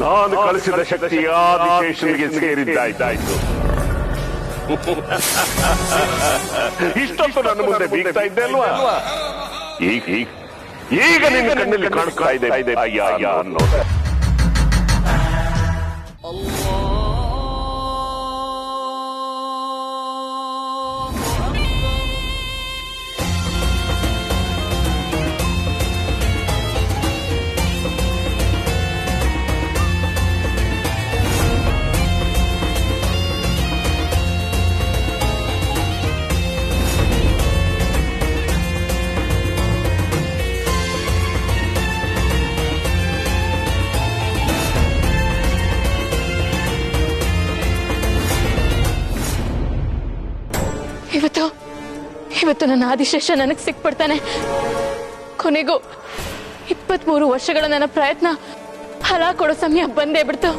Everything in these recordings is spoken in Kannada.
ನಾನು ಕಳಿಸಿದ ಶಕ್ತಿ ಆದಿಶೇಷನಿಗೆ ಸೇರಿದ್ದಾಯ್ತು. ಇಷ್ಟೊತ್ತು ನನ್ನ ಮುಂದೆ ಬೀಗ್ತಾ ಇದ್ದೆ ಅಲ್ವಾ? ಈಗ ನಿನ್ನ ಕಣ್ಣಲ್ಲಿ ಕಾಣಿಸ್ತಾ ಇದೆ ಅಯ್ಯ ಅನ್ನೋ. ಇವತ್ತು ನನ್ನ ಆದಿಶೇಷ ನನಗೆ ಸಿಕ್ಬಿಡ್ತಾನೆ. ಕೊನೆಗೂ 23 ವರ್ಷಗಳ ನನ್ನ ಪ್ರಯತ್ನ ಫಲ ಕೊಡೋ ಸಮಯ ಬಂದೇ ಬಿಡ್ತು.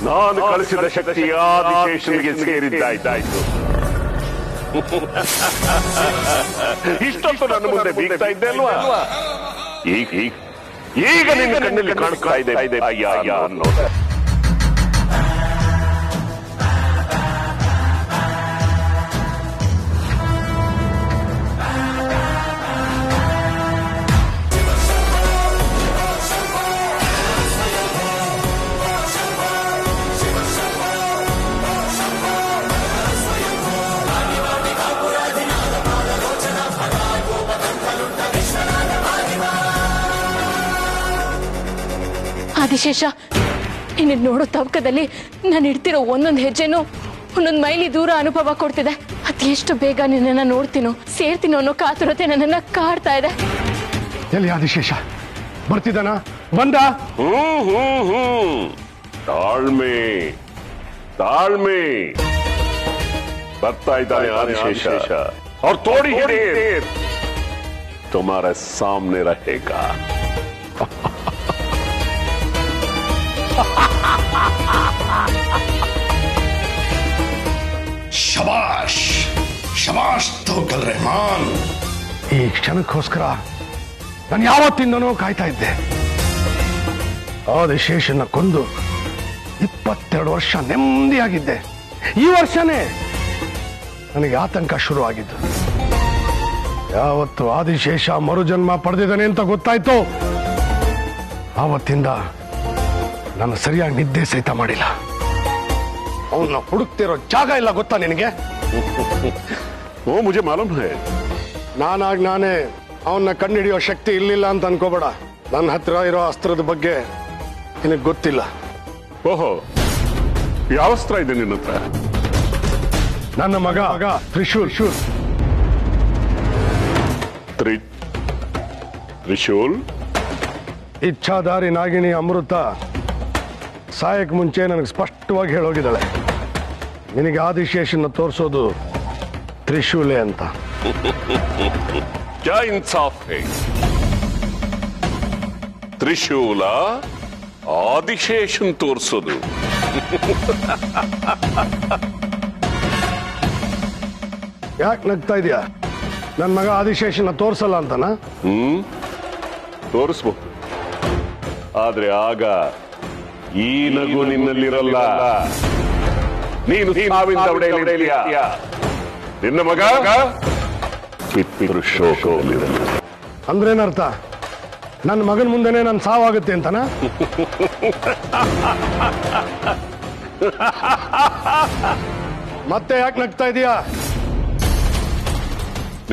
ನಾನು ಕಳಿಸಿದ ಶಕ್ತಿ ಆದಿಶೇಷನಿಗೆ ಸೇರಿದ್ದಾಯ್ತು. ಇಷ್ಟೊತ್ತು ನನ್ನ ಮುಂದೆ ಬೀಗ್ತಾ ಇದ್ದೆ ಅಲ್ವಾ? ಈಗ ನಿನ್ನ ಕಣ್ಣಲ್ಲಿ ಕಾಣಿಸ್ತಾ ಇದೆ ಅಯ್ಯ ಅನ್ನೋ. ಆದಿಶೇಷ, ನಿನ್ನ ನೋಡೋ ತವಕದಲ್ಲಿ ನಾನು ಇಡ್ತಿರೋ ಒಂದೊಂದು ಹೆಜ್ಜೆನೂ ಒಂದೊಂದು ಮೈಲಿ ದೂರ ಅನುಭವ ಕೊಡ್ತಿದೆ. ಅದೆಷ್ಟು ಬೇಗ ನಿನ್ನನ್ನು ನೋಡ್ತೀನೋ ಸೇರ್ತೀನೋ ಅನ್ನೋ ಕಾತುರತೆ ನನ್ನನ್ನ ಕಾಡ್ತಾ ಇದೆ. ಎಲ್ಲಿ ಆದಿಶೇಷ ಬರ್ತಿದ್ದಾನ? ಬಂದ? ತಾಳ್ಮೆ ಬರ್ತಾ ಇದ್ದಾನೆ ಆದಿಶೇಷ. और थोड़ी ही देर तुम्हारे सामने रहेगा. ಶಬಾಷ್ ಶಬಾಷ್ ತೌಕಲ್ ರೆಹಮಾನ್. ಈ ಕ್ಷಣಕ್ಕೋಸ್ಕರ ನಾನು ಯಾವತ್ತಿಂದನೂ ಕಾಯ್ತಾ ಇದ್ದೆ. ಆದಿಶೇಷನ ಕೊಂದು 22 ವರ್ಷ ನೆಮ್ಮದಿಯಾಗಿದ್ದೆ. ಈ ವರ್ಷನೇ ನನಗೆ ಆತಂಕ ಶುರುವಾಗಿದ್ದು. ಯಾವತ್ತು ಆದಿಶೇಷ ಮರುಜನ್ಮ ಪಡೆದಿದ್ದಾನೆ ಅಂತ ಗೊತ್ತಾಯ್ತು, ಆವತ್ತಿಂದ ನಾನು ಸರಿಯಾಗಿ ನಿದ್ದೆ ಸಹಿತ ಮಾಡಿಲ್ಲ. ಅವನ್ನ ಹುಡುಕ್ತಿರೋ ಜಾಗ ಇಲ್ಲ ಗೊತ್ತಾ ನಿನಗೆ? ಓ ಮುಜೆ ಮಾಲೂಮ್ ಹೈ. ನಾನೇ ಅವನ್ನ ಕಂಡುಹಿಡಿಯೋ ಶಕ್ತಿ ಇರ್ಲಿಲ್ಲ ಅಂತ ಅನ್ಕೋಬೇಡ. ನನ್ನ ಹತ್ರ ಇರೋ ಅಸ್ತ್ರದ ಬಗ್ಗೆ ನಿನಗೆ ಗೊತ್ತಿಲ್ಲ. ಓಹೋ, ಯಾವ ಅಸ್ತ್ರ ಇದೆ ನಿನ್ನ ಹತ್ರ? ನನ್ನ ಮಗ ತ್ರಿಶೂಲ್. ತ್ರಿಶೂಲ್? ಇಚ್ಛಾಧಾರಿ ನಾಗಿಣಿ ಅಮೃತ ಸಾಯಕ್ ಮುಂಚೆ ನನಗೆ ಸ್ಪಷ್ಟವಾಗಿ ಹೇಳೋಗಿದ್ದಾಳೆ, ನಿನಗೆ ಆದಿಶೇಷನ ತೋರಿಸೋದು ತ್ರಿಶೂಲೆ ಅಂತ. ಕ್ಯಾ ಇನ್ಸಾಫ್ ಹೈ? ತ್ರಿಶೂಲ ಆದಿಶೇಷನ್ ತೋರಿಸೋದು? ಯಾಕೆ ನಗ್ತಾ ಇದೆಯಾ? ನನ್ನ ಮಗ ಆದಿಶೇಷನ ತೋರಿಸಲ್ಲ ಅಂತನ? ತೋರಿಸ್ಬೋದು, ಆದ್ರೆ ಆಗ ಈ ನಗು ನಿನ್ನಲ್ಲಿರಲ್ಲ. ನೀನು ಸಾವಿನ ದವಡೆಯಲ್ಲಿದ್ದೀಯ. ನಿನ್ನ ಮಗ ಪಿತೃ ಶೋಕದಲ್ಲಿರಲಿ. ಅಂದ್ರೇನರ್ಥ? ನನ್ನ ಮಗನ ಮುಂದೆನೆ ನನ್ನ ಸಾವಾಗುತ್ತೆ ಅಂತನ? ಮತ್ತೆ ಯಾಕೆ ನಗ್ತಾ ಇದೀಯಾ?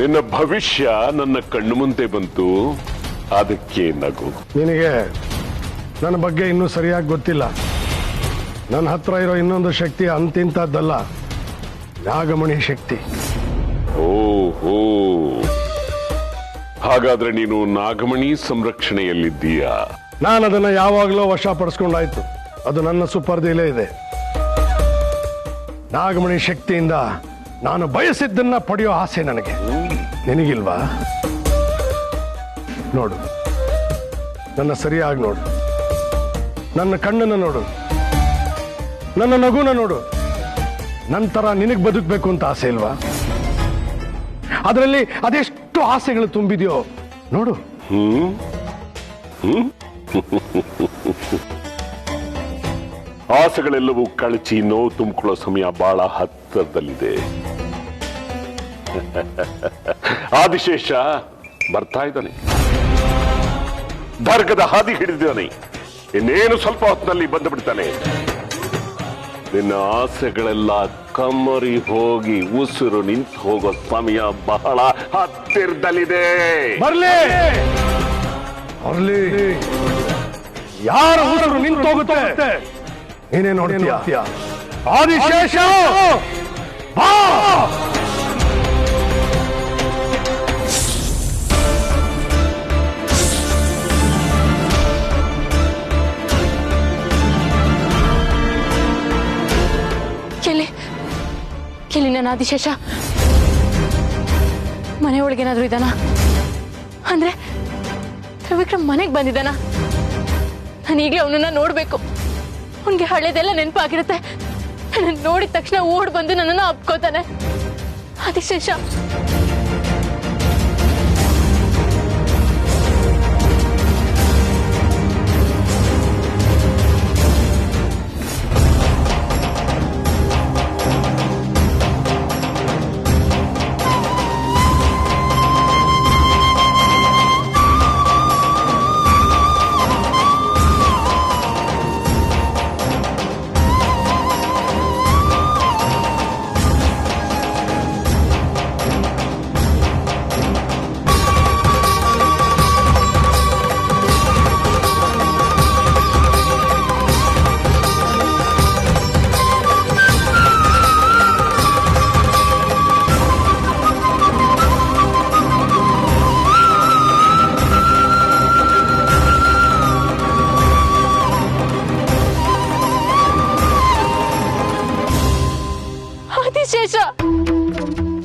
ನಿನ್ನ ಭವಿಷ್ಯ ನನ್ನ ಕಣ್ಣು ಮುಂದೆ ಬಂತು, ಅದಕ್ಕೆ ನಗು. ನಿನಗೆ ನನ್ನ ಬಗ್ಗೆ ಇನ್ನೂ ಸರಿಯಾಗಿ ಗೊತ್ತಿಲ್ಲ. ನನ್ನ ಹತ್ರ ಇರೋ ಇನ್ನೊಂದು ಶಕ್ತಿ ಅಂತಿಂತದ್ದಲ್ಲ, ನಾಗಮಣಿ ಶಕ್ತಿ. ಓಹೋ, ಹಾಗಾದ್ರೆ ನೀನು ನಾಗಮಣಿ ಸಂರಕ್ಷಣೆಯಲ್ಲಿದ್ದೀಯಾ? ನಾನು ಅದನ್ನ ಯಾವಾಗಲೂ ವಶಪಡಿಸ್ಕೊಂಡಾಯ್ತು. ಅದು ನನ್ನ ಸುಪರ್ದಿಲೇ ಇದೆ. ನಾಗಮಣಿ ಶಕ್ತಿಯಿಂದ ನಾನು ಬಯಸಿದ್ದನ್ನ ಪಡೆಯೋ ಆಸೆ ನನಗೆ. ನಿನಗಿಲ್ವಾ? ನೋಡು, ನನ್ನ ಸರಿಯಾಗಿ ನೋಡು, ನನ್ನ ಕಣ್ಣನ್ನು ನೋಡು, ನನ್ನ ನಗುನ ನೋಡು. ನಂತರ ನಿನಗೆ ಬದುಕಬೇಕು ಅಂತ ಆಸೆ ಇಲ್ವಾ? ಅದರಲ್ಲಿ ಅದೆಷ್ಟು ಆಸೆಗಳು ತುಂಬಿದೆಯೋ ನೋಡು. ಆಸೆಗಳೆಲ್ಲವೂ ಕಳಚಿ ನೋವು ತುಂಬಿಕೊಳ್ಳೋ ಸಮಯ ಬಹಳ ಹತ್ತಿರದಲ್ಲಿದೆ. ಆದಿಶೇಷ ಬರ್ತಾ ಇದ್ದಾನೆ, ದರ್ಗದ ಹಾದಿ ಹಿಡಿದಿದ್ದಾನೆ. ಇನ್ನೇನು ಸ್ವಲ್ಪ ಹೊತ್ತಿನಲ್ಲಿ ಬಂದು ಬಿಡ್ತಾನೆ. ನಿನ್ನ ಆಸೆಗಳೆಲ್ಲ ಕಮ್ಮರಿ ಹೋಗಿ ಉಸಿರು ನಿಂತು ಹೋಗೋ ಸಮಯ ಬಹಳ ಹತ್ತಿರದಲ್ಲಿದೆ. ಬರ್ಲಿ ಬರ್ಲಿ, ಯಾರ ಉಸಿರು ನಿಂತು ಹೋಗುತ್ತೆ ನೀನೇ ನೋಡ್ತೀಯ. ಆದಿಶೇಷ ಬಾ. ಎಲ್ಲಿ ನನ್ನ ಆದಿಶೇಷ? ಮನೆ ಒಳಗೇನಾದ್ರೂ ಇದ್ದಾನ? ಅಂದ್ರೆ ತ್ರಿವಿಕ್ರಮ್ ಮನೆಗೆ ಬಂದಿದ್ದಾನ? ನಾನು ಈಗಲೇ ಅವನನ್ನ ನೋಡ್ಬೇಕು. ಅವನ್ಗೆ ಹಳೆದೆಲ್ಲ ನೆನಪಾಗಿರುತ್ತೆ. ನೋಡಿದ ತಕ್ಷಣ ಓಡ್ ಬಂದು ನನ್ನನ್ನು ಅಪ್ಕೋತಾನೆ. ಆದಿಶೇಷ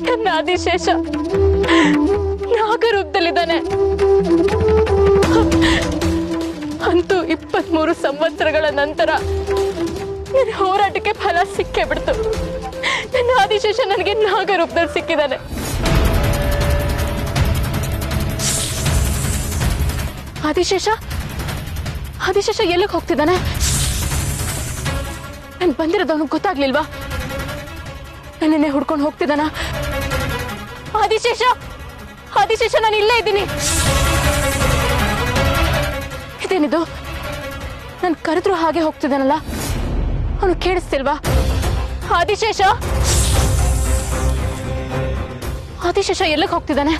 ನನ್ನ ಆದಿಶೇಷ ನಾಗರೂಪದಲ್ಲಿದ್ದಾನೆ. ಅಂತೂ 23 ಸಂವತ್ಸರಗಳ ನಂತರ ನನ್ನ ಹೋರಾಟಕ್ಕೆ ಫಲ ಸಿಕ್ಕೇ ಬಿಡ್ತು. ನನ್ನ ಆದಿಶೇಷ ನನಗೆ ನಾಗರೂಪದಲ್ಲಿ ಸಿಕ್ಕಿದ್ದಾನೆ. ಆದಿಶೇಷ ಆದಿಶೇಷ ಎಲ್ಲಿಗೆ ಹೋಗ್ತಿದ್ದಾನೆ? ನಾನು ಬಂದಿರೋದು ಅವನಿಗೆ ಗೊತ್ತಾಗ್ಲಿಲ್ವಾ? ನನ್ನೇ ಹುಡ್ಕೊಂಡು ಹೋಗ್ತಿದ್ದಾನ? ಆದಿಶೇಷ ಆದಿಶೇಷ ನಾನು ಇಲ್ಲೇ ಇದ್ದೀನಿ. ಇದೇನಿದು? ನಾನು ಕರೆದ್ರು ಹಾಗೆ ಹೋಗ್ತಿದ್ದಾನಲ್ಲ, ಅವನು ಕೇಳಿಸ್ತಿಲ್ವಾ? ಆದಿಶೇಷ ಆದಿಶೇಷ ಎಲ್ಲಿಗೆ ಹೋಗ್ತಿದ್ದಾನೆ?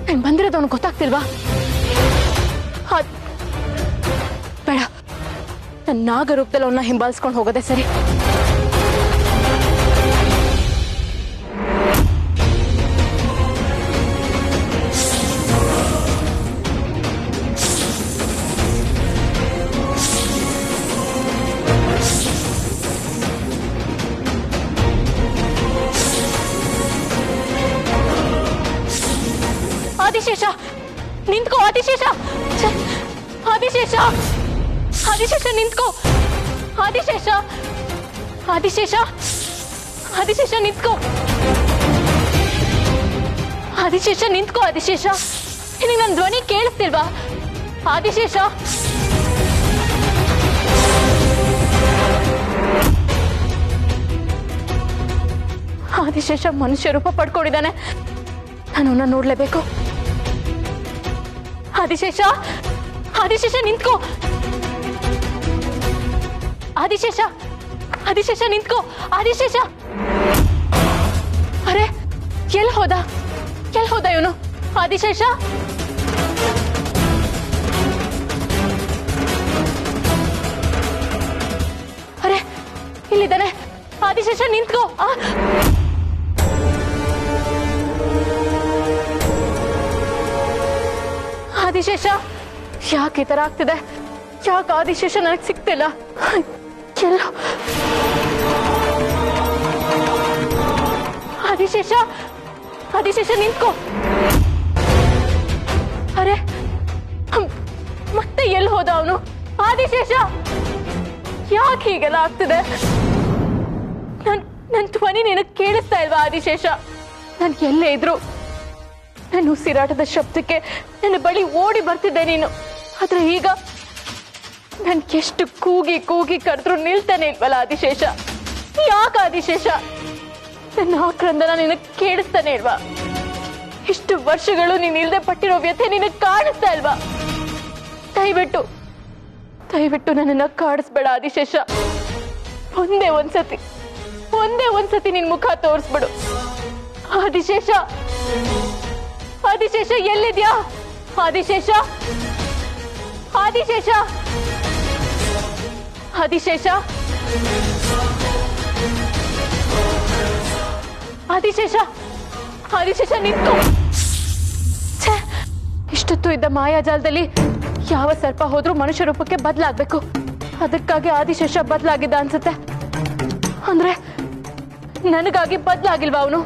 ನಾನು ಬಂದಿರೋದು ಅವನಿಗೆ ಗೊತ್ತಾಗ್ತಿಲ್ವಾ? ಬೇಡ, ನನ್ನ ನಾಗರೂಪದಲ್ಲಿ ಅವನ್ನ ಹಿಂಬಾಲಿಸ್ಕೊಂಡು ಹೋಗೋದೆ ಸರಿ. ಆದಿಶೇಷ ನಿಂತ್ಕೋ. ಆದಿಶೇಷ ಆದಿಶೇಷ ಆದಿಶೇಷ ನಿಂತ್ಕೋ. ಆದಿಶೇಷ ಆದಿಶೇಷ ಆದಿಶೇಷ ನಿಂತ್ಕೋ. ಆದಿಶೇಷ ನಿಂತ್ಕೋ. ಆದಿಶೇಷ ನಿನಗೆ ನನ್ನ ಧ್ವನಿ ಕೇಳಿಸ್ತಿಲ್ವಾ? ಆದಿಶೇಷ ಆದಿಶೇಷ ಮನುಷ್ಯ ರೂಪ ಪಡ್ಕೊಂಡಿದ್ದಾನೆ. ನಾನು ಅವನ್ನ ನೋಡ್ಲೇಬೇಕು. ಆದಿಶೇಷ ಆದಿಶೇಷ ನಿಂತ್ಕೋ. ಆದಿಶೇಷ ಆದಿಶೇಷ ನಿಂತ್ಕೋ. ಆದಿಶೇಷ ಅರೆ ಎಲ್ಲಿ ಹೋದ? ಎಲ್ಲಿ ಹೋದ ಇವನು? ಆದಿಶೇಷ ಅರೆ ಇಲ್ಲಿದ್ದಾನೆ. ಆದಿಶೇಷ ನಿಂತ್ಕೋ. ಆದಿಶೇಷ ಯಾಕೆ ಈ ತರ ಆಗ್ತಿದೆ? ಯಾಕೆ ಆದಿಶೇಷ ನನಗೆ ಸಿಗ್ತಿಲ್ಲ? ಎಲ್ಲ ಆದಿಶೇಷ ಆದಿಶೇಷ ನಿಂತ್ಕೋ. ಅರೆ ಮತ್ತೆ ಎಲ್ಲಿ ಹೋದ ಅವನು? ಆದಿಶೇಷ ಯಾಕೆ ಹೀಗೆಲ್ಲ ಆಗ್ತಿದೆ? ನನ್ ಧ್ವನಿ ನಿನಗೆ ಕೇಳಿಸ್ತಾ ಇಲ್ವಾ ಆದಿಶೇಷ? ನನ್ ಎಲ್ಲೇ ಇದ್ರು ನನ್ನ ಉಸಿರಾಟದ ಶಬ್ದಕ್ಕೆ ನನ್ನ ಬಳಿ ಓಡಿ ಬರ್ತಿದ್ದೆ ನೀನು. ಆದ್ರೆ ಈಗ ನನ್ ಎಷ್ಟು ಕೂಗಿ ಕೂಗಿ ಕರೆದ್ರು ನಿಲ್ತಾನೆ ಇಲ್ವಲ್ಲ ಆದಿಶೇಷ? ಯಾಕೆ ಆದಿಶೇಷ? ನನ್ನ ಆಕ್ರಂದನ ನಿನಗೆ ಕೇಳಿಸ್ತಾನೆ ಇಲ್ವಾ? ಇಷ್ಟು ವರ್ಷಗಳು ನೀನ್ ಇಲ್ದೆ ಪಟ್ಟಿರೋ ವ್ಯಥೆ ನಿನಗೆ ಕಾಣಿಸ್ತಾ ಇಲ್ವಾ? ದಯವಿಟ್ಟು ದಯವಿಟ್ಟು ನನ್ನನ್ನ ಕಾಡಿಸ್ಬೇಡ ಆದಿಶೇಷ. ಒಂದೇ ಒಂದ್ಸತಿ ನಿನ್ ಮುಖ ತೋರಿಸ್ಬಿಡು ಆದಿಶೇಷ. ಆದಿಶೇಷ ಎಲ್ಲಿದ್ಯಾ? ಆದಿಶೇಷ ಆದಿಶೇಷ ಆದಿಶೇಷ ಆದಿಶೇಷ ಆದಿಶೇಷ ನಿಂತ್ಕೋ. ಛೇ, ಇಷ್ಟೊತ್ತು ಇದ್ದ ಮಾಯಾಜಾಲದಲ್ಲಿ ಯಾವ ಸರ್ಪ ಹೋದ್ರೂ ಮನುಷ್ಯ ರೂಪಕ್ಕೆ ಬದಲಾಗ್ಬೇಕು. ಅದಕ್ಕಾಗಿ ಆದಿಶೇಷ ಬದಲಾಗಿದ್ದ ಅನ್ಸುತ್ತೆ. ಅಂದ್ರೆ ನನಗಾಗಿ ಬದಲಾಗಿಲ್ವಾ ಅವನು?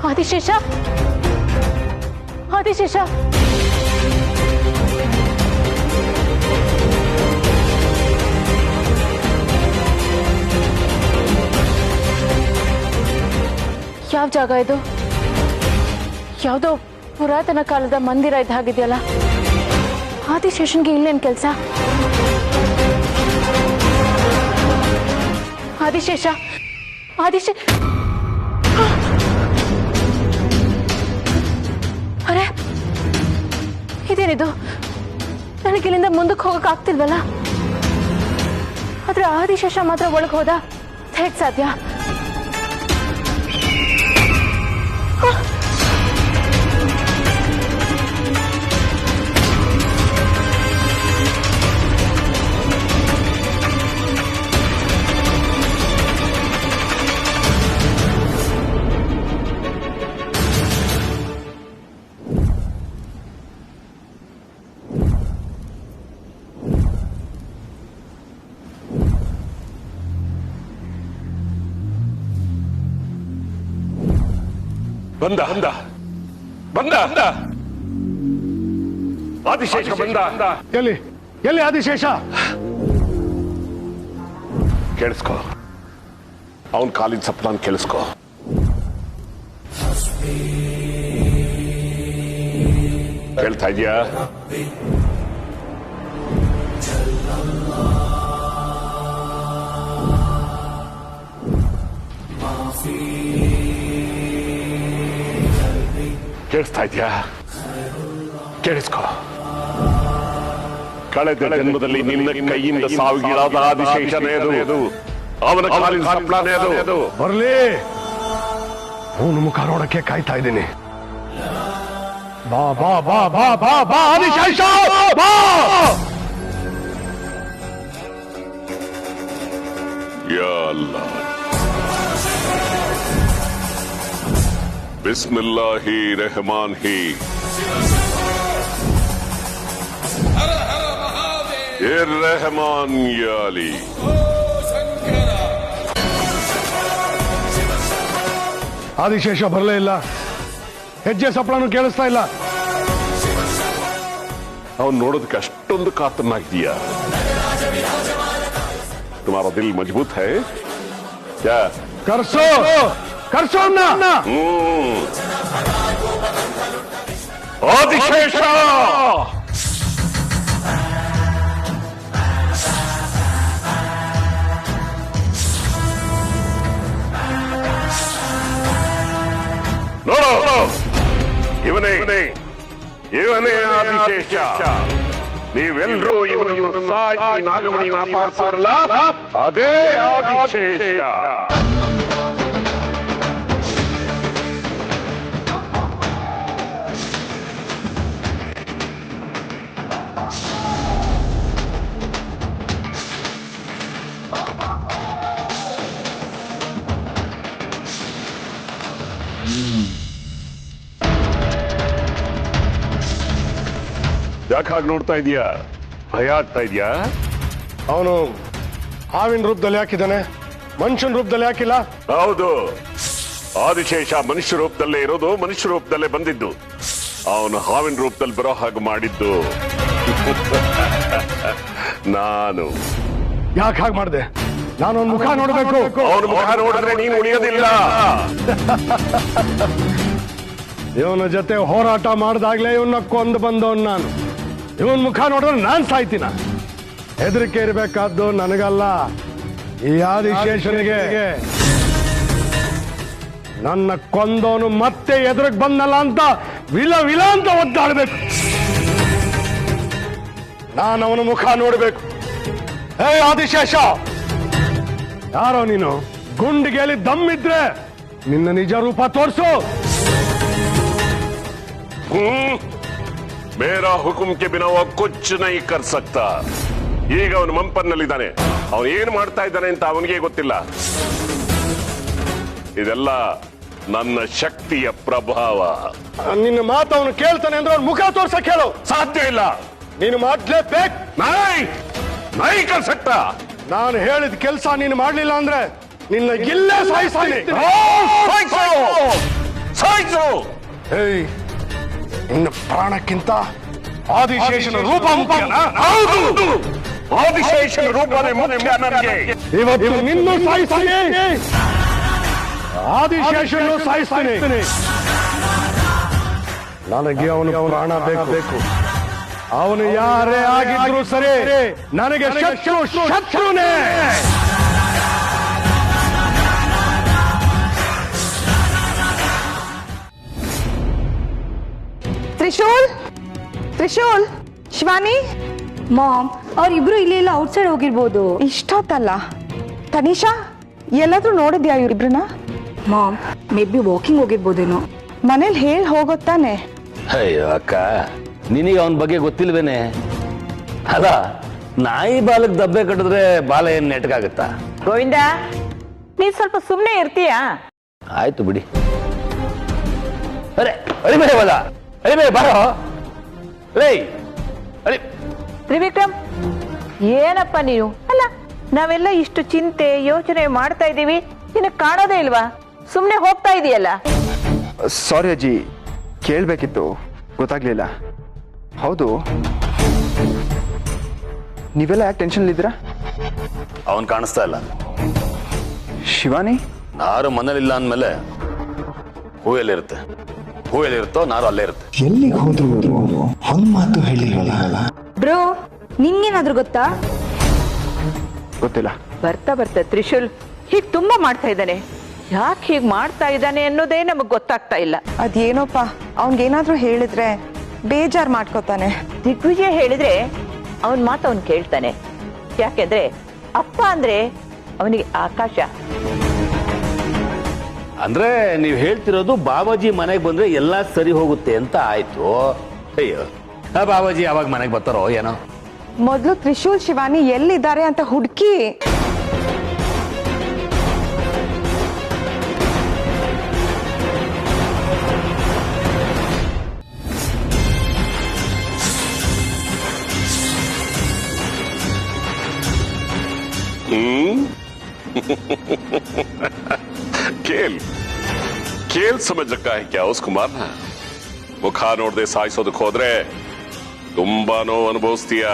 ಆದಿಶೇಷ ಆದಿಶೇಷ ಯಾವ ಜಾಗ ಇದು? ಯಾವುದೋ ಪುರಾತನ ಕಾಲದ ಮಂದಿರ ಇದ್ದ ಹಾಗಿದೆಯಲ್ಲ. ಆದಿಶೇಷನ್ಗೆ ಇಲ್ಲೇನ್ ಕೆಲಸ? ಆದಿಶೇಷ ಅರೆ ಇದೇನಿದು? ನನಗಿಲ್ಲಿಂದ ಮುಂದಕ್ಕೆ ಹೋಗಕ್ ಆಗ್ತಿಲ್ವಲ್ಲ. ಆದ್ರೆ ಆದಿಶೇಷ ಮಾತ್ರ ಒಳಗೆ ಹೋದ. ಹೇಗ್ ಸಾಧ್ಯ? ಬಂದ ಆದಿಶೇಷ ಬಂದ. ಎಲ್ಲಿ ಎಲ್ಲಿ ಆದಿಶೇಷ? ಕೇಳಿಸ್ಕೋ, ಅವನ್ ಕಾಲಿನ ಸಪ್ಲಾನ್ ಕೇಳಿಸ್ಕೋ. ಕೇಳ್ತಾ ಇದೀಯಾ? ಕೇಳಿಸ್ತಾ ಇದೆಯಾ? ಕೇಳಿಸ್ಕೋ. ಕಳೆದ ಜನ್ಮದಲ್ಲಿ ನಿನ್ನ ಕೈಯಿಂದ ಸಾವಿಗೀಡಾದ ಆದಿಶೇಷನೇ ಅದು. ಅವನ ಕಾಲಿನ ಸಪ್ಲಾನೇ ಅದು. ಬರ್ಲಿ, ಅವನು ಮುಖ ನೋಡಕ್ಕೆ ಕಾಯ್ತಾ ಇದ್ದೀನಿ. ಬಾ ಬಾ ಬಾ ಬಾ ಬಾ ಬಾ ಆದಿಶೇಷ ಬಾ. ಯಾ ಅಲ್ಲಾ, ಬಿಸ್ಮಿಲ್ಲಾಹಿ रहमान ही ये रहमान या अली. ಆದಿಶೇಷ ಬರಲೇ ಇಲ್ಲ. ಹೆಜ್ಜೆ ಸಪ್ಪಳನು ಕೇಳಿಸ್ತಾ ಇಲ್ಲ. ಅವನು ನೋಡೋದಕ್ಕೆ ಅಷ್ಟೊಂದು ಕಾತರನಾಗಿದೀಯಾ? तुम्हारा दिल मजबूत है क्या? ಕರ್ಸೋ ಆದಿಶೇಷ ನೋಡು, ಇವನೇ ಆದಿಶೇಷ. ನೀವೆಲ್ಲರೂ ಇವನು ಸಾಯಿ ನಾಗಮಣಿ ಮಾತಾಡ್ತಾರಲ್ಲ, ಅದೇ ಆದಿಶೇಷ. ಯಾಕೆ ಹಾಗೆ ನೋಡ್ತಾ ಇದೀಯಾ? ಭಯ ಆಗ್ತಾ ಇದೆಯಾ? ಅವನು ಹಾವಿನ ರೂಪದಲ್ಲಿ ಹಾಕಿದ್ದಾನೆ, ಮನುಷ್ಯನ ರೂಪದಲ್ಲಿ ಹಾಕಿಲ್ಲ. ಹೌದು, ಆದಿಶೇಷ ಮನುಷ್ಯ ರೂಪದಲ್ಲೇ ಇರೋದು, ಮನುಷ್ಯ ರೂಪದಲ್ಲೇ ಬಂದಿದ್ದು. ಅವನು ಹಾವಿನ ರೂಪದಲ್ಲಿ ಬರೋ ಹಾಗೆ ಮಾಡಿದ್ದು ನಾನು. ಯಾಕೆ ಹಾಗೆ ಮಾಡಿದೆ? ನಾನು ಅವನ ಮುಖ ನೋಡಬೇಕು. ಅವನ ಮುಖ ನೋಡಿದ್ರೆ ನೀನು ಉಳಿಯೋದಿಲ್ಲ. ಇವನ ಜೊತೆ ಹೋರಾಟ ಮಾಡಿದಾಗ್ಲೇ ಇವನ್ನ ಕೊಂದು ಬಂದವನ್ ನಾನು. ಇವನ್ ಮುಖ ನೋಡಿದ್ರೆ ನಾನ್ ಸಾಯ್ತೀನ. ಹೆದರಿಕೆ ಇರಬೇಕಾದ್ದು ನನಗಲ್ಲ, ಈ ಆದಿಶೇಷನಿಗೆ. ನನ್ನ ಕೊಂದವನು ಮತ್ತೆ ಎದುರಿಗೆ ಬಂದಲ್ಲ ಅಂತ ವಿಲ ವಿಲ ಅಂತ ಒದ್ದಾಡಬೇಕು. ನಾನು ಅವನ ಮುಖ ನೋಡಬೇಕು. ಹೇ ಆದಿಶೇಷ, ಯಾರೋ ನೀನು? ಗುಂಡಿಗೆಯಲ್ಲಿ ದಮ್ಮಿದ್ರೆ ನಿನ್ನ ನಿಜ ರೂಪ ತೋರಿಸು. ಮೇರಾ ಹುಕುಂ ಕೆ ಬಿನಾ वो कुछ नहीं कर सकता. ಈಗ ಅವನು ಮಂಪನ್ನಲ್ಲಿದ್ದಾನೆ. ಅವನು ಏನು ಮಾಡ್ತಾ ಇದ್ದಾನೆ ಅಂತ ಅವನಿಗೆ ಗೊತ್ತಿಲ್ಲ. ಇದೆಲ್ಲ ನನ್ನ ಶಕ್ತಿಯ ಪ್ರಭಾವ. ನಿನ್ನ ಮಾತು ಅವನು ಕೇಳ್ತಾನೆ ಅಂದ್ರೆ ಅವ್ನ ಮುಖ ತೋರ್ಸಕ್ ಹೇಳು. ಸಾಧ್ಯ ಇಲ್ಲ. ನೀನು ಮಾಡ್ಲೇಬೇಕು. ನೈ ಕರ್ ಸಕ್ತಾ. ನಾನು ಹೇಳಿದ ಕೆಲಸ ನೀನು ಮಾಡ್ಲಿಲ್ಲ ಅಂದ್ರೆ ನಿನ್ನ ಇಲ್ಲೇ ಸಾಯಿಸ್ತೀನಿ. ಸಾಯಿಸು. ಏಯ್, ನಿನ್ನ ಪ್ರಾಣಕ್ಕಿಂತ ಆದಿಶೇಷನ ರೂಪ ಮುಖ್ಯನಾ? ಹೌದು, ಆದಿಶೇಷನ ರೂಪನೇ ಮುಖ್ಯ ನನಗೆ. ಇವತ್ತು ನಿನ್ನೂ ಸಾಯಿಸ್ತೀನಿ, ಆದಿಶೇಷನ್ನು ಸಾಯಿಸ್ತೀನಿ. ನನಗೆ ಅವನ ಪ್ರಾಣ ಬೇಕು. ಅವನು ಯಾರೇ ಆಗಿದ್ರು ಸರಿ, ನನಗೆ ಶತ್ರುನೇ. ತ್ರಿಶೂಲ್, ತ್ರಿಶೂಲ್, ಶಿವಾನಿ. ಮಾಮ್, ಅವ್ರಿಬ್ರು ಇಲ್ಲೆಲ್ಲ ಔಟ್ಸೈಡ್ ಹೋಗಿರ್ಬೋದು. ಇಷ್ಟೊತ್ತಲ್ಲ. ತನಿಷಾ, ಎಲ್ಲಾದ್ರೂ ನೋಡಿದ್ಯಾ ಇವ್ರಿಬ್ರನ್ನ? ಮಾಮ್, ಮೇ ಬಿ ವಾಕಿಂಗ್ ಹೋಗಿರ್ಬೋದೇನೋ. ಮನೇಲಿ ಹೇಳಿ ಹೋಗುತ್ತಾನೆ. ಅಯ್ಯೋ ಅಕ್ಕ, ನಿನಗೆ ಅವನ ಬಗ್ಗೆ ಗೊತ್ತಿಲ್ವೇನೆ? ಅಲ್ಲ, ನಾಯಿ ಬಾಲಕ್ ದಬ್ಬೆ ಕಟ್ಟಿದ್ರೆ ಬಾಲ ಏನ್ ನೆಟ್ಕಾಗತ್ತಾ? ಗೋವಿಂದ, ನೀನ್ ಸ್ವಲ್ಪ ಸುಮ್ನೆ ಇರ್ತೀಯಾ? ಆಯ್ತು ಬಿಡಿ. ಅರೆ ಅಳಿಬೇಡ ಹೋದ, ಅಳಿಬೇಡ ಬಾರೋ. ರೇ ಅಳಿ. ತ್ರಿವಿಕ್ರಮ್, ಏನಪ್ಪ ನೀವು? ಅಲ್ಲ, ನಾವೆಲ್ಲ ಇಷ್ಟು ಚಿಂತೆ ಯೋಚನೆ ಮಾಡ್ತಾ ಇದ್ದೀವಿ, ನಿನಗೆ ಕಾಣೋದೇ ಇಲ್ವಾ? ಸುಮ್ನೆ ಹೋಗ್ತಾ ಇದೀಯಲ್ಲ. ಸಾರಿ ಅಜ್ಜಿ, ಕೇಳಬೇಕಿತ್ತು, ಗೊತ್ತಾಗ್ಲಿಲ್ಲ. ಹೌದು, ನೀವೆಲ್ಲ ಯಾಕೆ ಟೆನ್ಷನ್ ಇದ್ದೀರಾ? ಅವನ್ ಕಾಣಿಸ್ತಾ ಇಲ್ಲ. ಶಿವಾನಿ? ನಾರು ಮನೇಲಿಲ್ಲ ಅಂದ್ಮೇಲೆ ಹೂ ಎಲ್ಲಿರುತ್ತೆ? ಹೂ ಎಲ್ಲಿರುತ್ತೋ ನಾರು ಅಲ್ಲೇ ಇರುತ್ತೆ. ಎಲ್ಲಿಗೆ ಹೋದ್ರು ಒಂದ್ ಮಾತು ಹೇಳಿಲ್ವಲ್ಲ. ಬ್ರೋ, ನಿನ್ಗೇನಾದ್ರೂ ಗೊತ್ತಾ? ಗೊತ್ತಿಲ್ಲ. ಬರ್ತಾ ಬರ್ತಾ ತ್ರಿಶೂಲ್ ಹೀಗ್ ತುಂಬಾ ಮಾಡ್ತಾ ಇದ್ದಾನೆ. ಯಾಕೆ ಹೀಗ್ ಮಾಡ್ತಾ ಇದ್ದಾನೆ ಅನ್ನೋದೇ ನಮಗ್ ಗೊತ್ತಾಗ್ತಾ ಇಲ್ಲ. ಅದೇನೋಪ್ಪ, ಅವನ್ಗೇನಾದ್ರೂ ಹೇಳಿದ್ರೆ ಬೇಜಾರ್ ಮಾಡ್ಕೋತಾನೆ. ದಿಗ್ವಿಜಯ ಹೇಳಿದ್ರೆ ಅವನ್ ಮಾತು ಅವನ್ ಕೇಳ್ತಾನೆ. ಯಾಕೆಂದ್ರೆ ಅಪ್ಪ ಅಂದ್ರೆ ಅವನಿಗೆ ಆಕಾಶ. ಅಂದ್ರೆ ನೀವ್ ಹೇಳ್ತಿರೋದು ಬಾಬಾಜಿ ಮನೆಗೆ ಬಂದ್ರೆ ಎಲ್ಲಾ ಸರಿ ಹೋಗುತ್ತೆ ಅಂತ ಆಯ್ತು. ಅಯ್ಯೋ, ಬಾಬಾಜಿ ಯಾವಾಗ ಮನೆಗೆ ಬರ್ತಾರೋ ಏನೋ. ಮೊದ್ಲು ತ್ರಿಶೂಲ್ ಶಿವಾನಿ ಎಲ್ಲಿದ್ದಾರೆ ಅಂತ ಹುಡುಕಿ. खेल समझ रखा है क्या उसको मारना? मुख ನೋಡದೆ ಸಾಯಿಸೋದಕ್ಕೆ ಹೋದ್ರೆ ತುಂಬಾ ನೋವು ಅನುಭವಿಸ್ತೀಯ.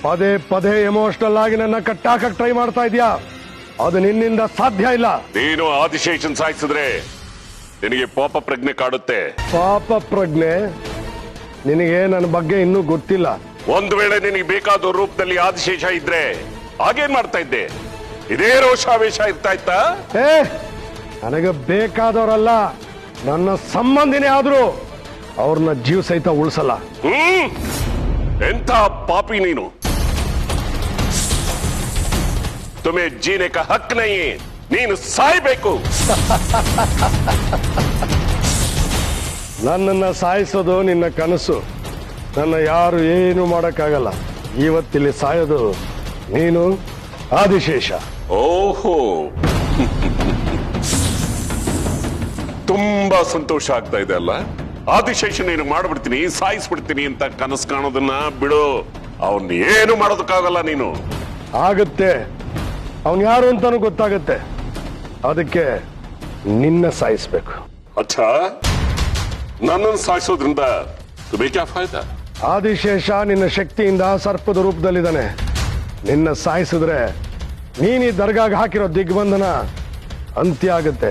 ಪದೇ ಪದೇ ಎಮೋಷನಲ್ ಆಗಿ ನನ್ನ ಕಟ್ಟಾಕಕ್ ಟ್ರೈ ಮಾಡ್ತಾ ಇದೀಯಾ. ಅದು ನಿನ್ನಿಂದ ಸಾಧ್ಯ ಇಲ್ಲ. ನೀನು ಆದಿಶೇಷನ್ ಸಾಯಿಸಿದ್ರೆ ನಿನಗೆ ಪಾಪ ಪ್ರಜ್ಞೆ ಕಾಡುತ್ತೆ. ಪಾಪ ಪ್ರಜ್ಞೆ? ನಿನಗೆ ನನ್ನ ಬಗ್ಗೆ ಇನ್ನೂ ಗೊತ್ತಿಲ್ಲ. ಒಂದು ವೇಳೆ ನಿನಗೆ ಬೇಕಾದ ರೂಪದಲ್ಲಿ ಆದಿಶೇಷ ಇದ್ರೆ ಹಾಗೇನ್ ಮಾಡ್ತಾ ಇದ್ದೆ? ಇದೇ ರೋಷಾವೇಶ ಇರ್ತಾ ಇತ್ತಾ? ನನಗೆ ಬೇಕಾದವರಲ್ಲ, ನನ್ನ ಸಂಬಂಧಿನೇ ಆದ್ರೂ ಅವ್ರನ್ನ ಜೀವ ಸಹಿತ ಉಳಿಸಲ್ಲ. ಎಂಥ ಪಾಪಿ ನೀನು! ತುಮೇ ಜೀನೆ ಕಾ ಹಕ್ ನಹೀ, ನೀನು ಸಾಯ್ಬೇಕು. ನನ್ನನ್ನ ಸಾಯಿಸೋದು ನಿನ್ನ ಕನಸು. ನನ್ನ ಯಾರು ಏನು ಮಾಡಕ್ಕಾಗಲ್ಲ. ಇವತ್ತಿಲ್ಲಿ ಸಾಯೋದು ನೀನು, ಆದಿಶೇಷ. ಓಹೋ, ತುಂಬಾ ಸಂತೋಷ ಆಗ್ತಾ ಇದೆ ಅಲ್ಲ? ಆದಿಶೇಷನೇನು ಮಾಡ್ಬಿಡ್ತೀನಿ, ಸಾಯಿಸ್ಬಿಡ್ತೀನಿ ಅಂತ ಕನಸು ಕಾಣೋದನ್ನ ಬಿಡು. ಅವನ್ ಏನು ಮಾಡೋದಕ್ಕಾಗಲ್ಲ ನೀನು. ಆಗುತ್ತೆ, ಅವನ್ ಯಾರು ಅಂತಾನು ಗೊತ್ತಾಗುತ್ತೆ. ಅದಕ್ಕೆ ನಿನ್ನ ಸಾಯಿಸ್ಬೇಕು. ಅಚ್ಚಾ, ನನ್ನನ್ನು ಸಾಯಿಸೋದ್ರಿಂದ ತುಬೇಕ್ಯಾ ಫಾಯ್ದಾ? ಆದಿಶೇಷ ನಿನ್ನ ಶಕ್ತಿಯಿಂದ ಸರ್ಪದ ರೂಪದಲ್ಲಿದ್ದಾನೆ. ನಿನ್ನ ಸಾಯಿಸಿದ್ರೆ ನೀನೀ ದರ್ಗಾಗ್ ಹಾಕಿರೋ ದಿಗ್ಬಂಧನ ಅಂತ್ಯ ಆಗುತ್ತೆ.